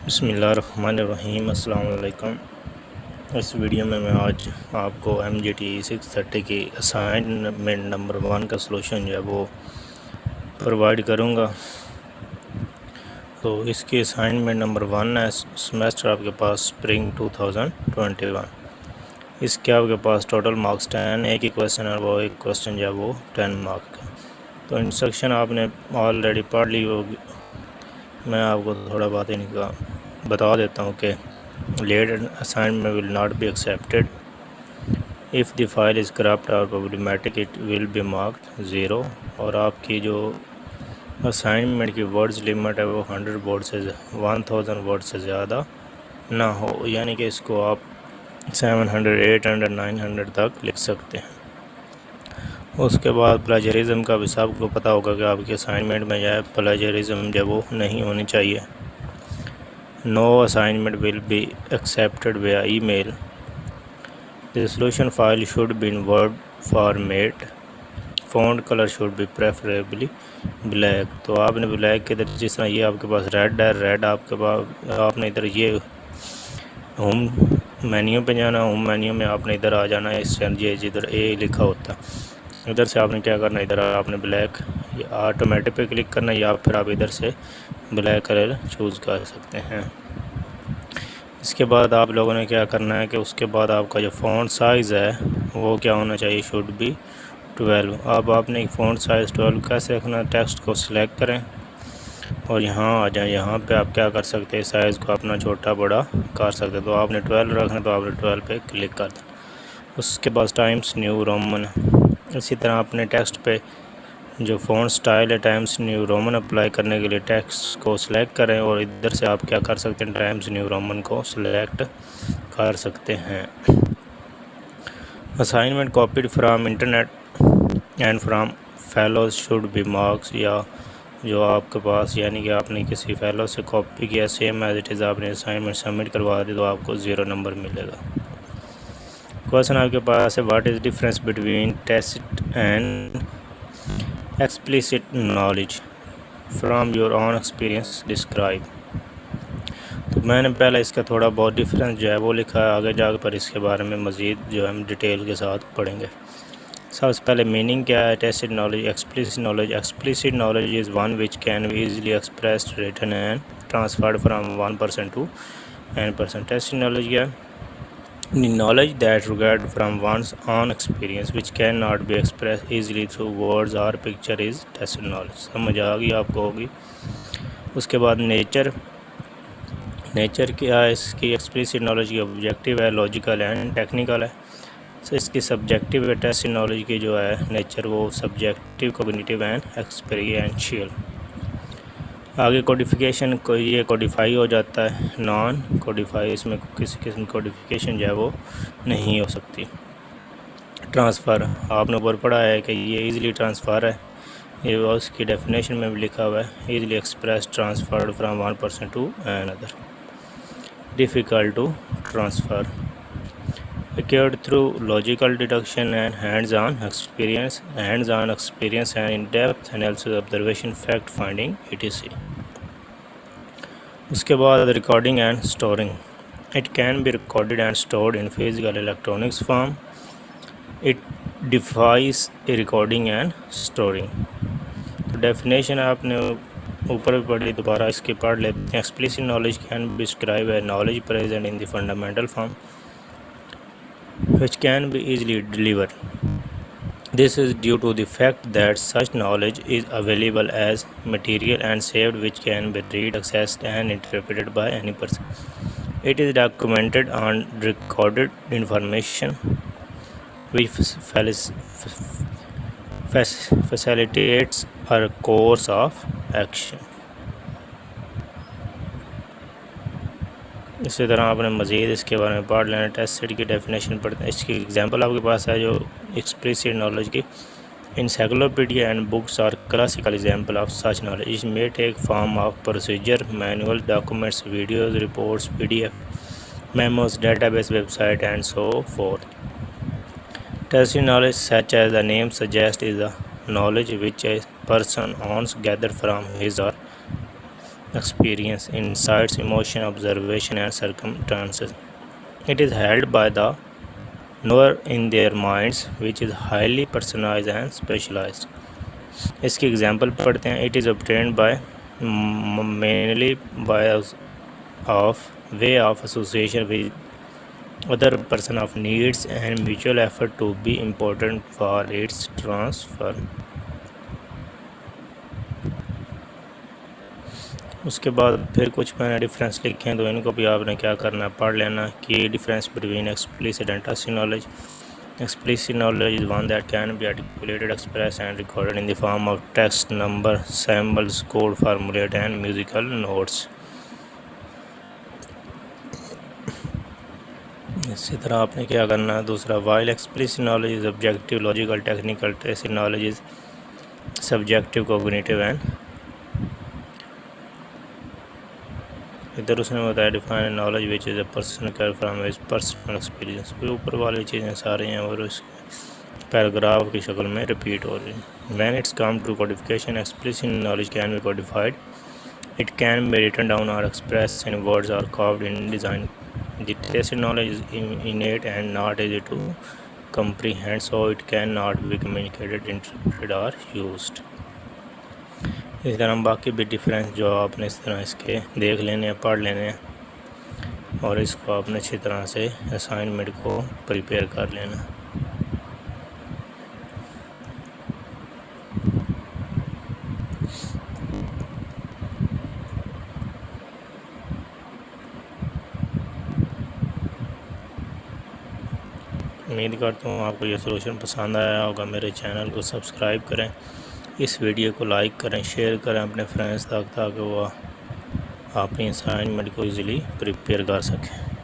بسم اللہ الرحمن الرحیم۔ السلام علیکم۔ اس ویڈیو میں آج آپ کو MGT 630 کی اسائنمنٹ نمبر 1 کا سلوشن جو ہے وہ پرووائڈ کروں گا۔ تو اس کی اسائنمنٹ نمبر 1 ہے، سمیسٹر آپ کے پاس اسپرنگ 2021۔ اس کے آپ کے پاس ٹوٹل مارکس 10، ایک ہی کویسچن ہے، وہ ایک کویسچن جو ہے وہ 10 مارک کا۔ تو انسٹرکشن آپ نے آلریڈی پڑھ لی ہوگی، میں آپ کو تھوڑا بات ان کا بتا دیتا ہوں کہ late assignment will not be accepted if the file is corrupt or problematic it will be marked 0۔ اور آپ کی جو اسائنمنٹ کی ورڈز لیمٹ ہے وہ 100 ورڈ سے 1000 ورڈ سے زیادہ نہ ہو، یعنی کہ اس کو آپ 700 800 900 تک لکھ سکتے ہیں۔ اس کے بعد پلاجرزم کا بھی سب کو پتہ ہوگا کہ آپ کی اسائنمنٹ میں جو ہے پلاجرزم جو وہ نہیں ہونی چاہیے۔ No assignment will be accepted via email. The solution file should be in Word format. Font color should be preferably black۔ تو آپ نے بلیک کے ادھر جس طرح یہ آپ کے پاس ریڈ ہے، ریڈ آپ کے پاس آپ نے ادھر یہ ہوم مینیو پہ جانا، ہوم مینیو میں آپ نے ادھر آ جانا ہے، اس یہ جدھر اے لکھا ہوتا ہے ادھر سے آپ نے کیا کرنا ہے، ادھر آپ نے بلیک یا آٹومیٹک پہ کلک کرنا ہے، یا پھر آپ ادھر سے بلیک کلر چوز کر سکتے ہیں۔ اس کے بعد آپ لوگوں نے کیا کرنا ہے کہ اس کے بعد آپ کا جو فونٹ سائز ہے وہ کیا ہونا چاہیے، شوڈ بی 12۔ اب آپ نے فونٹ سائز 12 کیسے رکھنا ہے، ٹیکسٹ کو سلیکٹ کریں اور یہاں آ جائیں، یہاں پہ آپ کیا کر سکتے ہیں، سائز کو اپنا چھوٹا بڑا کر سکتے، تو آپ نے 12 رکھنا تو آپ نے 12 پہ کلک کر دیں۔ اس کے بعد ٹائمز نیو رومن، اسی طرح اپنے ٹیکسٹ پہ جو فونٹ سٹائل ہے ٹائمز نیو رومن اپلائی کرنے کے لیے ٹیکسٹ کو سلیکٹ کریں اور ادھر سے آپ کیا کر سکتے ہیں، ٹائمز نیو رومن کو سلیکٹ کر سکتے ہیں۔ Assignment copied from internet and from fellows should be marks, یا جو آپ کے پاس یعنی کہ آپ نے کسی فیلو سے کاپی کیا سیم ایز اٹ از، آپ نے اسائنمنٹ سبمٹ کروا دی تو آپ کو 0 نمبر ملے گا۔ کویسچن آپ کے پاس ہے، what is difference between test and explicit knowledge from your own experience describe. تو میں نے پہلے اس کا تھوڑا بہت ڈفرینس جو ہے وہ لکھا ہے، آگے جا کر اس کے بارے میں مزید جو ہم ڈیٹیل کے ساتھ پڑھیں گے۔ سب سے پہلے میننگ کیا ہے، test knowledge, explicit knowledge. Explicit knowledge is one which can be easily expressed, written and transferred from 1% to n%۔ Test knowledge کیا ہے، the knowledge that regard from one's own experience which cannot be expressed easily through words or picture is tacit knowledge۔ سمجھ آ گئی آپ کو ہوگی۔ اس کے بعد nature کیا ہے، اس کی ایکسپلیسٹ نالج کی آبجیکٹیو ہے، لاجیکل اینڈ ٹیکنیکل ہے۔ اس کی سبجیکٹیو ہے، ٹیسٹ نالج کی جو ہے نیچر وہ سبجیکٹیو، کوگنیٹیو اینڈ ایکسپیرینشیل۔ آگے کوڈیفیکیشن کو یہ کوڈیفائی ہو جاتا ہے، نان کوڈیفائی، اس میں کسی قسم کی کوڈیفیکیشن جو ہے وہ نہیں ہو سکتی۔ ٹرانسفر آپ نے اوپر پڑھا ہے کہ یہ ایزیلی ٹرانسفر ہے، یہ اس کی ڈیفینیشن میں بھی لکھا ہوا ہے، easily express transferred from 1% to another۔ Difficult to transfer acquired through logical deduction and hands-on experience and in-depth analysis, observation, fact-finding, etc۔ اس کے بعد recording and storing, it can be recorded and stored in physical electronics form, it defies recording and storing. تو definition آپ نے اوپر بھی پڑھی، دوبارہ اس کی پڑھ لیتے ہیں۔ Explicit knowledge can be describe a knowledge present in the fundamental form which can be easily delivered. This is due to the fact that such knowledge is available as material and saved, which can be read, accessed and interpreted by any person. It is documented and recorded information which facilitates a course of action۔ اسی طرح آپ نے مزید اس کے بارے میں پڑھ لینا، ٹیسٹ سیٹ کی ڈیفینیشن پڑھتے ہیں۔ اس کی ایگزامپل آپ کے پاس ہے جو ایکسپلیسٹ نالج کی، encyclopedia and books are classical example of such knowledge, it may take form of procedure, manual, documents, videos, reports, PDF, memos, database, website and so forth۔ Tacit knowledge, such as the name suggests, is the knowledge which a person owns gathered from his or experience, insights, emotion, observation, and circumstances. It is held by the knower in their minds, which is highly personalized and specialized. اس کی example پڑھتے ہیں. It is obtained by mainly by of way of association with other person of needs and mutual effort to be important for its transfer. اس کے بعد پھر کچھ میں نے difference لکھے ہیں تو ان کو بھی آپ نے کیا کرنا ہے پڑھ لینا. کہ difference between explicit and tacit knowledge. Explicit knowledge is one that can be articulated, expressed and recorded in the form of text, number, symbols, code, formulate and musical notes. اسی طرح آپ نے کیا کرنا ہے دوسرا. while explicit knowledge is objective, logical, technical, tacit knowledge is subjective, cognitive and ادھر اس نے بتایا define knowledge which is a person can from his personal experience. اوپر والی چیزیں سارے ہیں اور اس پیراگراف کی شکل میں ریپیٹ ہو رہی ہیں. when it's come to codification, explicit knowledge can be codified. It can be written down or expressed in words or carved in design. The tacit knowledge is innate and not easy to comprehend, so it cannot be communicated, interpreted or used. اسی طرح باقی بھی difference جو آپ نے اس طرح اس کے دیکھ لینے ہیں پڑھ لینے ہیں اور اس کو آپ نے اچھی طرح سے اسائنمنٹ کو پریپیئر کر لینا. امید کرتا ہوں آپ کو یہ سولوشن پسند آیا ہوگا. میرے چینل کو سبسکرائب کریں, اس ویڈیو کو لائک کریں, شیئر کریں اپنے فرینڈز تک تاکہ وہ اپنی اسائنمنٹ کو ایزیلی پریپیئر کر سکیں.